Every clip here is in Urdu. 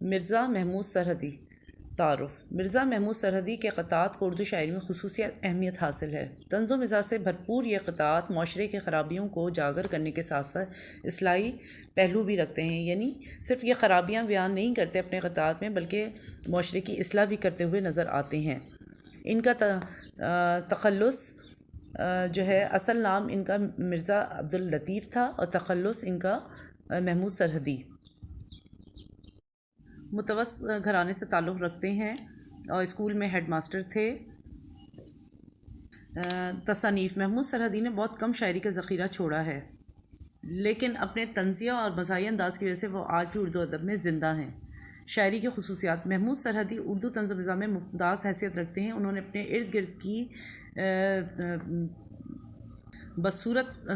مرزا محمود سرحدی۔ تعارف: مرزا محمود سرحدی کے قطعات کو اردو شاعری میں خصوصی اہمیت حاصل ہے۔ طنز و مزاح سے بھرپور یہ قطعات معاشرے کی خرابیوں کو اجاگر کرنے کے ساتھ ساتھ اصلاحی پہلو بھی رکھتے ہیں، یعنی صرف یہ خرابیاں بیان نہیں کرتے اپنے قطعات میں، بلکہ معاشرے کی اصلاح بھی کرتے ہوئے نظر آتے ہیں۔ ان کا تخلص جو ہے، اصل نام ان کا مرزا عبداللطیف تھا اور تخلص ان کا محمود سرحدی۔ متوسط گھرانے سے تعلق رکھتے ہیں اور اسکول میں ہیڈ ماسٹر تھے۔ تصانیف: محمود سرحدی نے بہت کم شاعری کا ذخیرہ چھوڑا ہے، لیکن اپنے طنزیہ اور مزاحیہ انداز کی وجہ سے وہ آج بھی اردو ادب میں زندہ ہیں۔ شاعری کی خصوصیات: محمود سرحدی اردو طنز و مزاح میں ممتاز حیثیت رکھتے ہیں۔ انہوں نے اپنے ارد گرد کی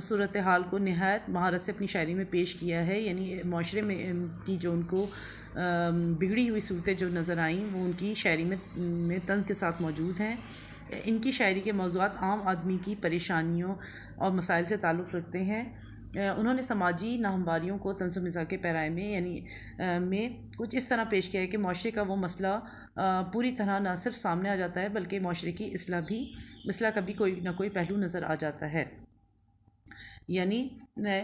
صورتحال کو نہایت مہارت سے اپنی شاعری میں پیش کیا ہے، یعنی معاشرے میں کی جو ان کو بگڑی ہوئی صورتیں جو نظر آئیں وہ ان کی شاعری میں طنز کے ساتھ موجود ہیں۔ ان کی شاعری کے موضوعات عام آدمی کی پریشانیوں اور مسائل سے تعلق رکھتے ہیں۔ انہوں نے سماجی ناہمواریوں کو طنز و مزاح کے پیرائے میں کچھ اس طرح پیش کیا ہے کہ معاشرے کا وہ مسئلہ پوری طرح نہ صرف سامنے آ جاتا ہے، بلکہ معاشرے کی اصلاح کا بھی کوئی نہ کوئی پہلو نظر آ جاتا ہے۔ یعنی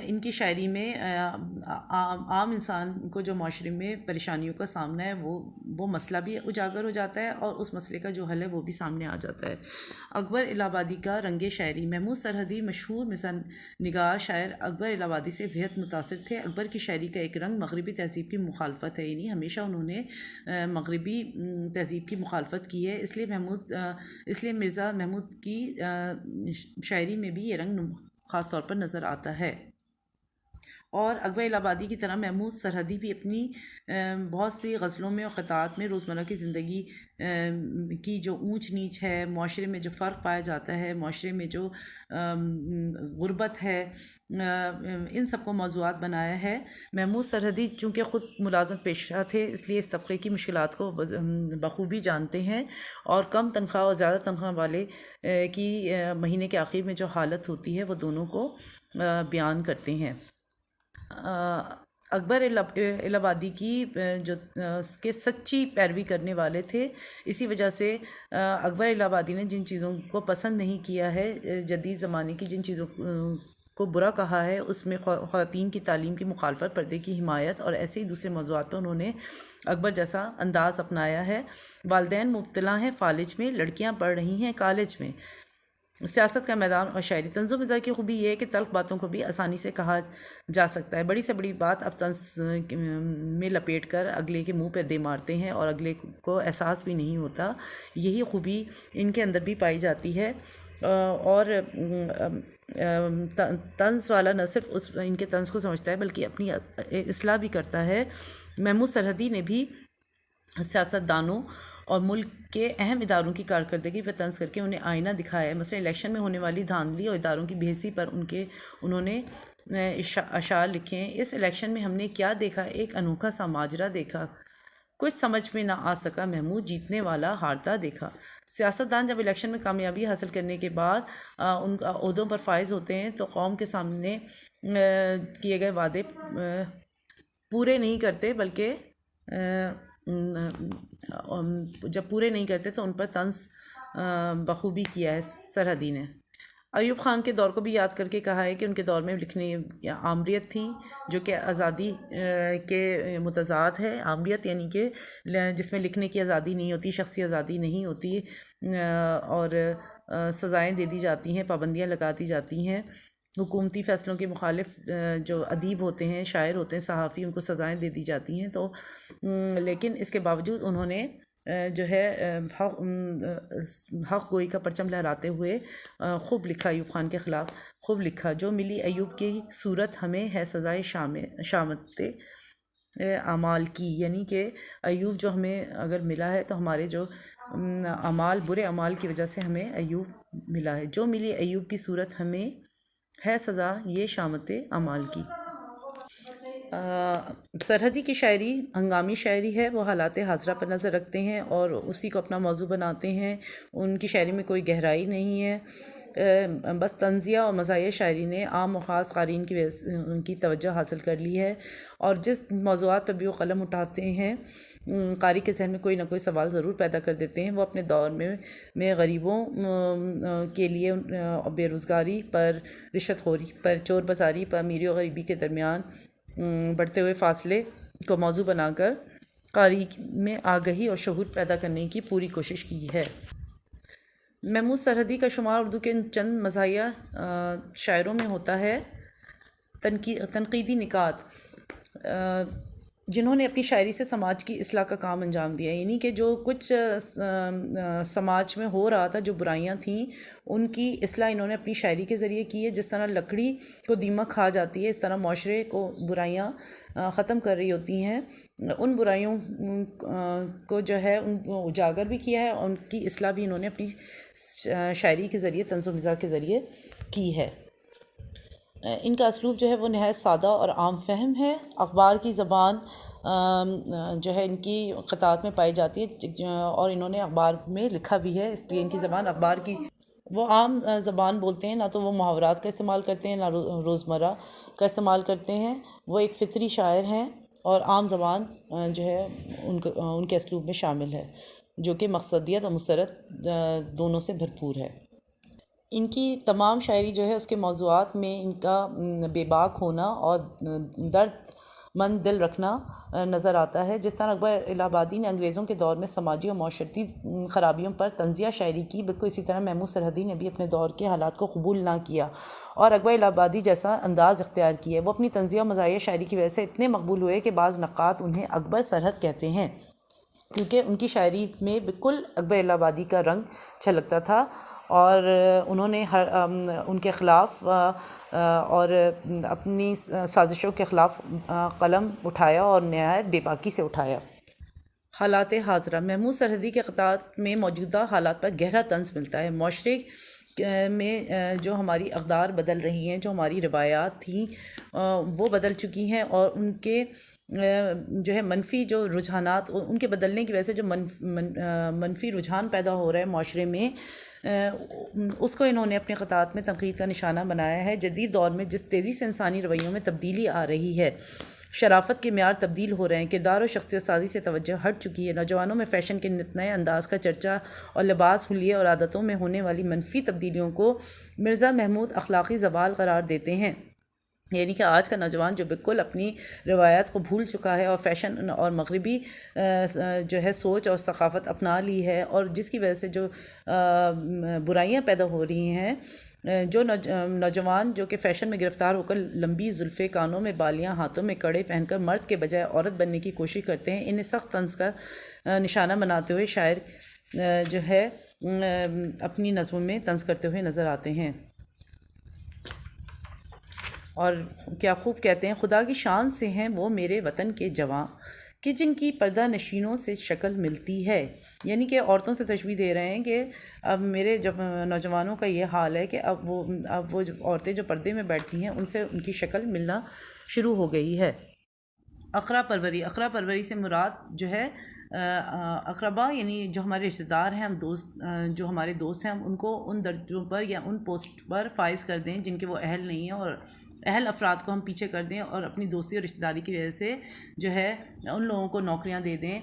ان کی شاعری میں عام انسان کو جو معاشرے میں پریشانیوں کا سامنا ہے وہ مسئلہ بھی اجاگر ہو جاتا ہے، اور اس مسئلے کا جو حل ہے وہ بھی سامنے آ جاتا ہے۔ اکبر الہ آبادی کا رنگ شاعری: محمود سرحدی مشہور مثال نگار شاعر اکبر الہ آبادی سے بہت متاثر تھے۔ اکبر کی شاعری کا ایک رنگ مغربی تہذیب کی مخالفت ہے، یعنی ہمیشہ انہوں نے مغربی تہذیب کی مخالفت کی ہے، اس لیے مرزا محمود کی شاعری میں بھی یہ رنگ خاص طور پر نظر آتا ہے۔ اور اکبر الہ آبادی کی طرح محمود سرحدی بھی اپنی بہت سی غزلوں میں اور قطعات میں روزمرہ کی زندگی کی جو اونچ نیچ ہے، معاشرے میں جو فرق پایا جاتا ہے، معاشرے میں جو غربت ہے، ان سب کو موضوعات بنایا ہے۔ محمود سرحدی چونکہ خود ملازم پیشہ تھے، اس لیے اس طبقے کی مشکلات کو بخوبی جانتے ہیں، اور کم تنخواہ اور زیادہ تنخواہ والے کی مہینے کے آخر میں جو حالت ہوتی ہے وہ دونوں کو بیان کرتے ہیں۔ اکبر الہ آبادی کی جو کے سچی پیروی کرنے والے تھے، اسی وجہ سے اکبر الہ آبادی نے جن چیزوں کو پسند نہیں کیا ہے، جدید زمانے کی جن چیزوں کو برا کہا ہے، اس میں خواتین کی تعلیم کی مخالفت، پردے کی حمایت اور ایسے ہی دوسرے موضوعات پر انہوں نے اکبر جیسا انداز اپنایا ہے۔ والدین مبتلا ہیں فالج میں، لڑکیاں پڑھ رہی ہیں کالج میں۔ سیاست کا میدان اور شاعری: طنز و مزاح کی خوبی یہ ہے کہ تلخ باتوں کو بھی آسانی سے کہا جا سکتا ہے۔ بڑی سے بڑی بات اب طنز میں لپیٹ کر اگلے کے منہ پہ دے مارتے ہیں، اور اگلے کو احساس بھی نہیں ہوتا۔ یہی خوبی ان کے اندر بھی پائی جاتی ہے، اور طنز والا نہ صرف ان کے طنز کو سمجھتا ہے بلکہ اپنی اصلاح بھی کرتا ہے۔ محمود سرحدی نے بھی سیاست دانوں اور ملک کے اہم اداروں کی کارکردگی پر طنز کر کے انہیں آئینہ دکھایا ہے۔ مثلا الیکشن میں ہونے والی دھاندلی اور اداروں کی بے حسی پر انہوں نے اشعار لکھے ہیں۔ اس الیکشن میں ہم نے کیا دیکھا، ایک انوکھا سا ماجرا دیکھا، کچھ سمجھ میں نہ آ سکا، محمود جیتنے والا ہارتا دیکھا۔ سیاستدان جب الیکشن میں کامیابی حاصل کرنے کے بعد ان عہدوں پر فائز ہوتے ہیں تو قوم کے سامنے کیے گئے وعدے پورے نہیں کرتے، بلکہ جب پورے نہیں کرتے تو ان پر طنز بخوبی کیا ہے سرحدی نے۔ ایوب خان کے دور کو بھی یاد کر کے کہا ہے کہ ان کے دور میں لکھنے آمریت تھی، جو کہ آزادی کے متضاد ہے۔ آمریت یعنی کہ جس میں لکھنے کی آزادی نہیں ہوتی، شخصی آزادی نہیں ہوتی، اور سزائیں دے دی جاتی ہیں، پابندیاں لگا دی جاتی ہیں۔ حکومتی فیصلوں کے مخالف جو ادیب ہوتے ہیں، شاعر ہوتے ہیں، صحافی، ان کو سزائیں دے دی جاتی ہیں۔ تو لیکن اس کے باوجود انہوں نے جو ہے حق گوئی کا پرچم لہراتے ہوئے خوب لکھا، ایوب خان کے خلاف خوب لکھا۔ جو ملی ایوب کی صورت ہمیں ہے سزائے شامت اعمال کی، یعنی کہ ایوب جو ہمیں اگر ملا ہے تو ہمارے جو برے اعمال کی وجہ سے ہمیں ایوب ملا ہے۔ جو ملی ایوب کی صورت ہمیں ہے سزا یہ شامت اعمال کی۔ سرحدی کی شاعری ہنگامی شاعری ہے، وہ حالات حاضرہ پر نظر رکھتے ہیں اور اسی کو اپنا موضوع بناتے ہیں۔ ان کی شاعری میں کوئی گہرائی نہیں ہے، بس طنزیہ اور مزاحیہ شاعری نے عام و خاص قارئین کی ان کی توجہ حاصل کر لی ہے، اور جس موضوعات پر بھی وہ قلم اٹھاتے ہیں قاری کے ذہن میں کوئی نہ کوئی سوال ضرور پیدا کر دیتے ہیں۔ وہ اپنے دور میں غریبوں کے لیے بے روزگاری پر، رشوت خوری پر، چور بازاری پر، امیری و غریبی کے درمیان بڑھتے ہوئے فاصلے کو موضوع بنا کر قاری میں آگہی اور شعور پیدا کرنے کی پوری کوشش کی ہے۔ محمود سرحدی کا شمار اردو کے چند مزاحیہ شاعروں میں ہوتا ہے۔ تنقیدی نکات، جنہوں نے اپنی شاعری سے سماج کی اصلاح کا کام انجام دیا، یعنی کہ جو کچھ سماج میں ہو رہا تھا، جو برائیاں تھیں، ان کی اصلاح انہوں نے اپنی شاعری کے ذریعے کی ہے۔ جس طرح لکڑی کو دیمک کھا جاتی ہے، اس طرح معاشرے کو برائیاں ختم کر رہی ہوتی ہیں۔ ان برائیوں کو جو ہے ان اجاگر بھی کیا ہے، اور ان کی اصلاح بھی انہوں نے اپنی شاعری کے ذریعے، طنز و مزاح کے ذریعے کی ہے۔ ان کا اسلوب جو ہے وہ نہایت سادہ اور عام فہم ہے۔ اخبار کی زبان جو ہے ان کی قطعات میں پائی جاتی ہے، اور انہوں نے اخبار میں لکھا بھی ہے، اس لیے ان کی زبان اخبار کی، وہ عام زبان بولتے ہیں، نہ تو وہ محاورات کا استعمال کرتے ہیں، نہ روزمرہ کا استعمال کرتے ہیں۔ وہ ایک فطری شاعر ہیں، اور عام زبان جو ہے ان کے اسلوب میں شامل ہے، جو کہ مقصدیت اور مسرت دونوں سے بھرپور ہے۔ ان کی تمام شاعری جو ہے اس کے موضوعات میں ان کا بے باک ہونا اور درد مند دل رکھنا نظر آتا ہے۔ جس طرح اکبر الہ آبادی نے انگریزوں کے دور میں سماجی اور معاشرتی خرابیوں پر طنزیہ شاعری کی، بالکل اسی طرح محمود سرحدی نے بھی اپنے دور کے حالات کو قبول نہ کیا اور اکبر الہ آبادی جیسا انداز اختیار کیا۔ وہ اپنی طنزیہ اور مزاحیہ شاعری کی وجہ سے اتنے مقبول ہوئے کہ بعض نقاد انہیں اکبر سرحد کہتے ہیں، کیونکہ ان کی شاعری میں بالکل اکبر الہ آبادی کا رنگ چھلکتا تھا، اور انہوں نے ان کے خلاف اور اپنی سازشوں کے خلاف قلم اٹھایا اور نہایت بے باکی سے اٹھایا۔ حالات حاضرہ، محمود سرحدی کے قطعات میں موجودہ حالات پر گہرا طنز ملتا ہے۔ معاشرے میں جو ہماری اقدار بدل رہی ہیں، جو ہماری روایات تھیں وہ بدل چکی ہیں، اور ان کے جو ہے منفی جو رجحانات، ان کے بدلنے کی وجہ سے جو منفی رجحان پیدا ہو رہا ہے معاشرے میں، اس کو انہوں نے اپنے قطعات میں تنقید کا نشانہ بنایا ہے۔ جدید دور میں جس تیزی سے انسانی رویوں میں تبدیلی آ رہی ہے، شرافت کے معیار تبدیل ہو رہے ہیں، کردار و شخصیت سازی سے توجہ ہٹ چکی ہے، نوجوانوں میں فیشن کے نت نئے انداز کا چرچا اور لباس، حلیے اور عادتوں میں ہونے والی منفی تبدیلیوں کو مرزا محمود اخلاقی زوال قرار دیتے ہیں۔ یعنی کہ آج کا نوجوان جو بالکل اپنی روایات کو بھول چکا ہے اور فیشن اور مغربی جو ہے سوچ اور ثقافت اپنا لی ہے، اور جس کی وجہ سے جو برائیاں پیدا ہو رہی ہیں، جو نوجوان جو کہ فیشن میں گرفتار ہو کر لمبی زلفیں، کانوں میں بالیاں، ہاتھوں میں کڑے پہن کر مرد کے بجائے عورت بننے کی کوشش کرتے ہیں، انہیں سخت طنز کا نشانہ بناتے ہوئے شاعر جو ہے اپنی نظموں میں طنز کرتے ہوئے نظر آتے ہیں۔ اور کیا خوب کہتے ہیں، خدا کی شان سے ہیں وہ میرے وطن کے جواں، کہ جن کی پردہ نشینوں سے شکل ملتی ہے۔ یعنی کہ عورتوں سے تشبیہ دے رہے ہیں کہ اب میرے جب نوجوانوں کا یہ حال ہے کہ اب وہ جو عورتیں جو پردے میں بیٹھتی ہیں، ان سے ان کی شکل ملنا شروع ہو گئی ہے۔ اقرا پروری، اقرا پروری سے مراد جو ہے اقربا، یعنی جو ہمارے رشتہ دار ہیں، ہم دوست، جو ہمارے دوست ہیں، ہم ان کو ان درجوں پر یا ان پوسٹ پر فائز کر دیں جن کے وہ اہل نہیں ہیں، اور اہل افراد کو ہم پیچھے کر دیں، اور اپنی دوستی اور رشتہ داری کی وجہ سے جو ہے ان لوگوں کو نوکریاں دے دیں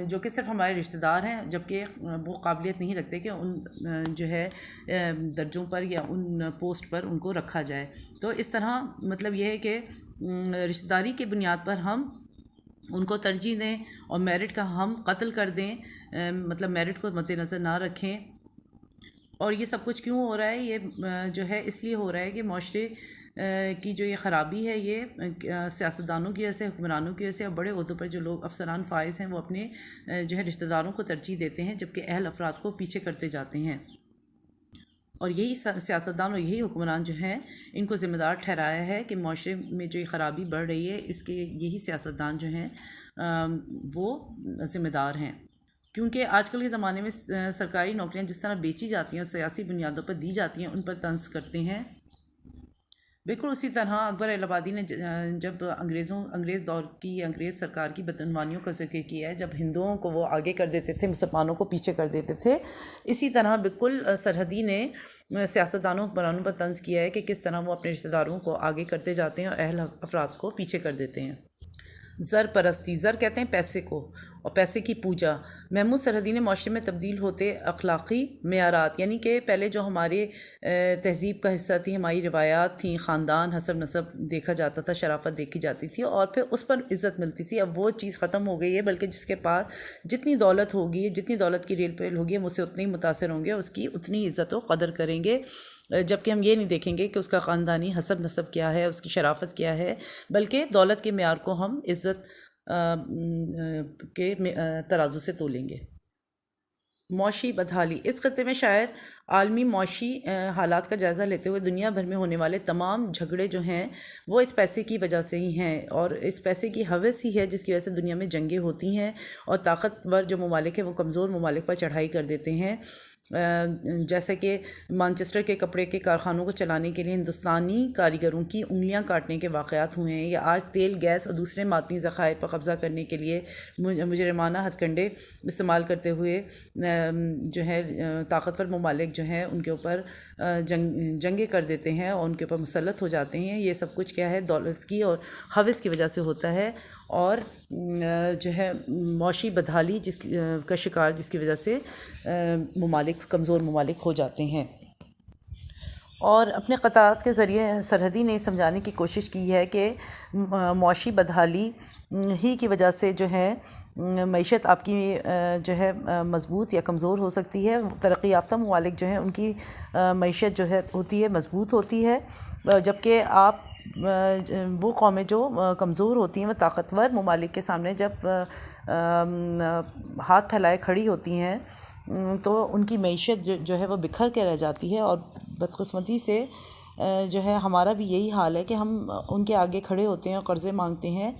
جو کہ صرف ہمارے رشتہ دار ہیں، جبکہ وہ قابلیت نہیں رکھتے کہ ان جو ہے درجوں پر یا ان پوسٹ پر ان کو رکھا جائے۔ تو اس طرح مطلب یہ ہے کہ رشتہ داری کی بنیاد پر ہم ان کو ترجیح دیں، اور میرٹ کا ہم قتل کر دیں، مطلب میرٹ کو مد نظر نہ رکھیں۔ اور یہ سب کچھ کیوں ہو رہا ہے؟ یہ جو ہے اس لیے ہو رہا ہے کہ معاشرے کی جو یہ خرابی ہے، یہ سیاستدانوں کی وجہ سے، حکمرانوں کی وجہ سے، اور بڑے عہدوں پر جو لوگ افسران فائز ہیں وہ اپنے جو ہے رشتہ داروں کو ترجیح دیتے ہیں، جبکہ اہل افراد کو پیچھے کرتے جاتے ہیں۔ اور یہی سیاستدان اور یہی حکمران جو ہیں، ان کو ذمہ دار ٹھہرایا ہے کہ معاشرے میں جو یہ خرابی بڑھ رہی ہے، اس کے یہی سیاستدان جو ہیں وہ ذمہ دار ہیں۔ کیونکہ آج کل کے زمانے میں سرکاری نوکریاں جس طرح بیچی جاتی ہیں اور سیاسی بنیادوں پر دی جاتی ہیں، ان پر طنز کرتے ہیں بالکل اسی طرح اکبر الہ آبادی نے جب انگریز دور کی انگریز سرکار کی بدعنوانیوں کا ذکر کیا ہے، جب ہندوؤں کو وہ آگے کر دیتے تھے، مسلمانوں کو پیچھے کر دیتے تھے، اسی طرح بالکل سرحدی نے سیاستدانوں حکمرانوں پر طنز کیا ہے کہ کس طرح وہ اپنے رشتہ داروں کو آگے کرتے جاتے ہیں اور اہل افراد کو پیچھے کر دیتے ہیں۔ زر پرستی، زر کہتے ہیں پیسے کو، اور پیسے کی پوجا۔ محمود سرحدی نے معاشرے میں تبدیل ہوتے اخلاقی معیارات، یعنی کہ پہلے جو ہمارے تہذیب کا حصہ تھی، ہماری روایات تھیں، خاندان، حسب نسب دیکھا جاتا تھا، شرافت دیکھی جاتی تھی اور پھر اس پر عزت ملتی تھی، اب وہ چیز ختم ہو گئی ہے، بلکہ جس کے پاس جتنی دولت ہوگی، جتنی دولت کی ریل پیل ہوگی، ہم اس سے اتنے ہی متاثر ہوں گے، اس کی اتنی عزت و قدر کریں گے، جبکہ ہم یہ نہیں دیکھیں گے کہ اس کا خاندانی حسب نسب کیا ہے، اس کی شرافت کیا ہے، بلکہ دولت کے معیار کو ہم عزت کے ترازو سے تولیں گے۔ معاشی بدحالی، اس خطے میں شاعر عالمی معاشی حالات کا جائزہ لیتے ہوئے دنیا بھر میں ہونے والے تمام جھگڑے جو ہیں وہ اس پیسے کی وجہ سے ہی ہیں، اور اس پیسے کی ہوس ہی ہے جس کی وجہ سے دنیا میں جنگیں ہوتی ہیں اور طاقتور جو ممالک ہیں وہ کمزور ممالک پر چڑھائی کر دیتے ہیں۔ جیسے کہ مانچسٹر کے کپڑے کے کارخانوں کو چلانے کے لیے ہندوستانی کاریگروں کی انگلیاں کاٹنے کے واقعات ہوئے ہیں، یا آج تیل، گیس اور دوسرے معدنی ذخائر پر قبضہ کرنے کے لیے مجرمانہ ہتھ کنڈے استعمال کرتے ہوئے جو ہے طاقتور ممالک جو ہیں ان کے اوپر جنگیں کر دیتے ہیں اور ان کے اوپر مسلط ہو جاتے ہیں۔ یہ سب کچھ کیا ہے؟ دولت کی اور ہوس کی وجہ سے ہوتا ہے، اور جو ہے معاشی بدحالی کا شکار جس کی وجہ سے ممالک، کمزور ممالک ہو جاتے ہیں۔ اور اپنے قطعات کے ذریعے سرحدی نے سمجھانے کی کوشش کی ہے کہ معاشی بدحالی ہی کی وجہ سے جو ہے معیشت آپ کی جو ہے مضبوط یا کمزور ہو سکتی ہے۔ ترقی یافتہ ممالک جو ہیں ان کی معیشت جو ہے ہوتی ہے مضبوط ہوتی ہے، جبکہ وہ قومیں جو کمزور ہوتی ہیں وہ طاقتور ممالک کے سامنے جب ہاتھ پھیلائے کھڑی ہوتی ہیں تو ان کی معیشت جو ہے وہ بکھر کے رہ جاتی ہے، اور بدقسمتی سے جو ہے ہمارا بھی یہی حال ہے کہ ہم ان کے آگے کھڑے ہوتے ہیں اور قرضے مانگتے ہیں،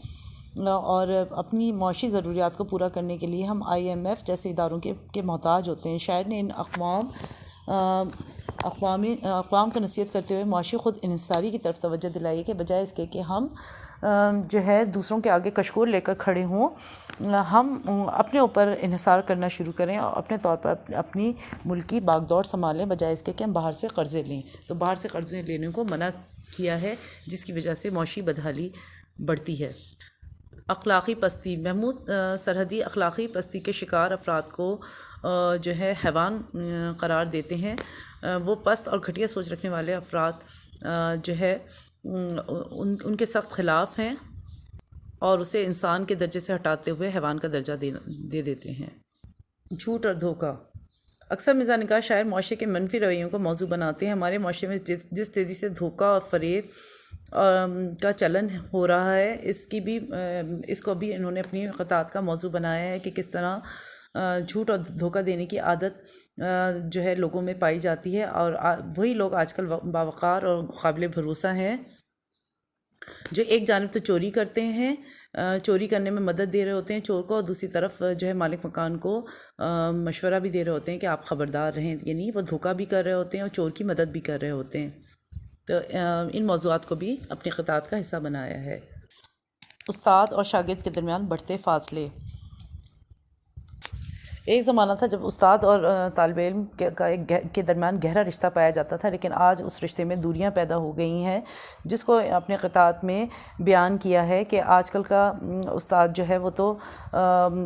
اور اپنی معاشی ضروریات کو پورا کرنے کے لیے ہم IMF جیسے اداروں کے محتاج ہوتے ہیں۔ شاعر نے ان اقوام کو نصیحت کرتے ہوئے معاشی خود انحصاری کی طرف توجہ دلائی کہ بجائے اس کے کہ ہم جو ہے دوسروں کے آگے کشکول لے کر کھڑے ہوں، ہم اپنے اوپر انحصار کرنا شروع کریں اور اپنے طور پر اپنی ملکی باغ دوڑ سنبھالیں، بجائے اس کے کہ ہم باہر سے قرضے لیں۔ تو باہر سے قرضے لینے کو منع کیا ہے، جس کی وجہ سے معاشی بدحالی بڑھتی ہے۔ اخلاقی پستی، محمود سرحدی اخلاقی پستی کے شکار افراد کو جو ہے حیوان قرار دیتے ہیں۔ وہ پست اور گھٹیا سوچ رکھنے والے افراد جو ہے ان کے سخت خلاف ہیں اور اسے انسان کے درجے سے ہٹاتے ہوئے حیوان کا درجہ دے دیتے ہیں۔ جھوٹ اور دھوکہ، اکثر مزاح نگار شاعر معاشرے کے منفی رویوں کو موضوع بناتے ہیں۔ ہمارے معاشرے میں جس تیزی سے دھوکہ اور فریب کا چلن ہو رہا ہے، اس کو بھی انہوں نے اپنی قطعات کا موضوع بنایا ہے کہ کس طرح جھوٹ اور دھوکہ دینے کی عادت جو ہے لوگوں میں پائی جاتی ہے، اور وہی لوگ آج کل باوقار اور قابل بھروسہ ہیں جو ایک جانب تو چوری کرتے ہیں، چوری کرنے میں مدد دے رہے ہوتے ہیں چور کو، اور دوسری طرف جو ہے مالک مکان کو مشورہ بھی دے رہے ہوتے ہیں کہ آپ خبردار رہیں، یعنی وہ دھوکہ بھی کر رہے ہوتے ہیں اور چور کی مدد بھی کر رہے ہوتے ہیں۔ تو ان موضوعات کو بھی اپنی قطعات کا حصہ بنایا ہے۔ استاد اور شاگرد کے درمیان بڑھتے فاصلے، ایک زمانہ تھا جب استاد اور طالب علم کے درمیان گہرا رشتہ پایا جاتا تھا، لیکن آج اس رشتے میں دوریاں پیدا ہو گئی ہیں، جس کو اپنے قطعات میں بیان کیا ہے کہ آج کل کا استاد جو ہے وہ تو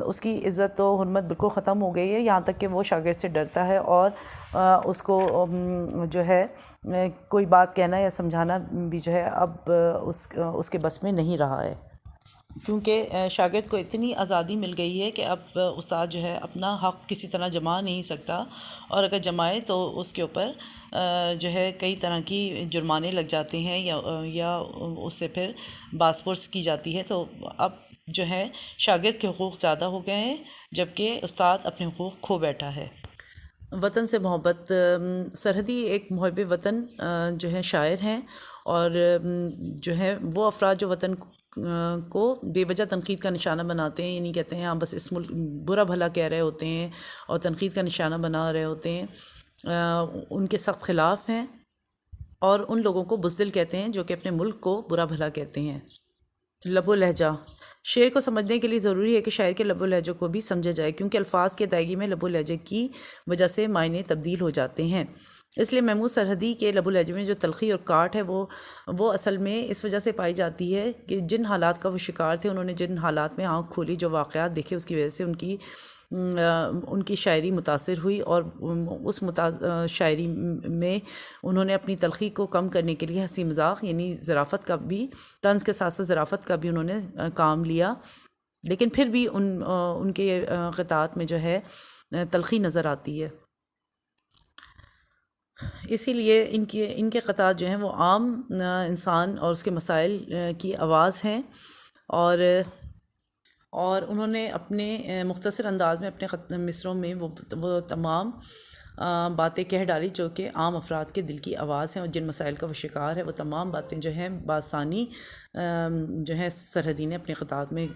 اس کی عزت و حرمت بالکل ختم ہو گئی ہے، یہاں تک کہ وہ شاگرد سے ڈرتا ہے اور اس کو جو ہے کوئی بات کہنا یا سمجھانا بھی جو ہے اب اس کے بس میں نہیں رہا ہے، کیونکہ شاگرد کو اتنی آزادی مل گئی ہے کہ اب استاد جو ہے اپنا حق کسی طرح جما نہیں سکتا، اور اگر جمائے تو اس کے اوپر جو ہے کئی طرح کی جرمانے لگ جاتے ہیں یا اس سے پھر باس پرس کی جاتی ہے۔ تو اب جو ہے شاگرد کے حقوق زیادہ ہو گئے ہیں، جبکہ استاد اپنے حقوق کھو بیٹھا ہے۔ وطن سے محبت، سرحدی ایک محب وطن جو ہے شاعر ہیں، اور جو ہے وہ افراد جو وطن کو بے وجہ تنقید کا نشانہ بناتے ہیں، یعنی کہتے ہیں ہم بس اس ملک برا بھلا کہہ رہے ہوتے ہیں اور تنقید کا نشانہ بنا رہے ہوتے ہیں، ان کے سخت خلاف ہیں، اور ان لوگوں کو بزدل کہتے ہیں جو کہ اپنے ملک کو برا بھلا کہتے ہیں۔ لب و لہجہ، شعر کو سمجھنے کے لیے ضروری ہے کہ شاعر کے لب و لہجوں کو بھی سمجھا جائے، کیونکہ الفاظ کی ادائیگی میں لب و لہجے کی وجہ سے معنی تبدیل ہو جاتے ہیں۔ اس لیے محمود سرحدی کے لب و لہجے میں جو تلخی اور کاٹ ہے وہ اصل میں اس وجہ سے پائی جاتی ہے کہ جن حالات کا وہ شکار تھے، انہوں نے جن حالات میں آنکھ کھولی، جو واقعات دیکھے، اس کی وجہ سے ان کی شاعری متاثر ہوئی، اور اس شاعری میں انہوں نے اپنی تلخی کو کم کرنے کے لیے ہنسی مذاق یعنی ظرافت کا بھی، طنز کے ساتھ ساتھ ظرافت کا بھی انہوں نے کام لیا، لیکن پھر بھی ان کے قطعات میں جو ہے تلخی نظر آتی ہے۔ اسی لیے ان کے قطعات جو ہیں وہ عام انسان اور اس کے مسائل کی آواز ہیں، اور انہوں نے اپنے مختصر انداز میں اپنے مصروں میں وہ تمام باتیں کہہ ڈالی جو کہ عام افراد کے دل کی آواز ہیں، اور جن مسائل کا وہ شکار ہے، وہ تمام باتیں جو ہیں بآسانی جو ہیں سرحدی نے اپنے قطعات میں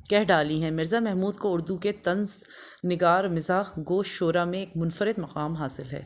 کہہ ڈالی ہیں۔ مرزا محمود کو اردو کے طنز نگار مزاح گوش شعراء میں ایک منفرد مقام حاصل ہے۔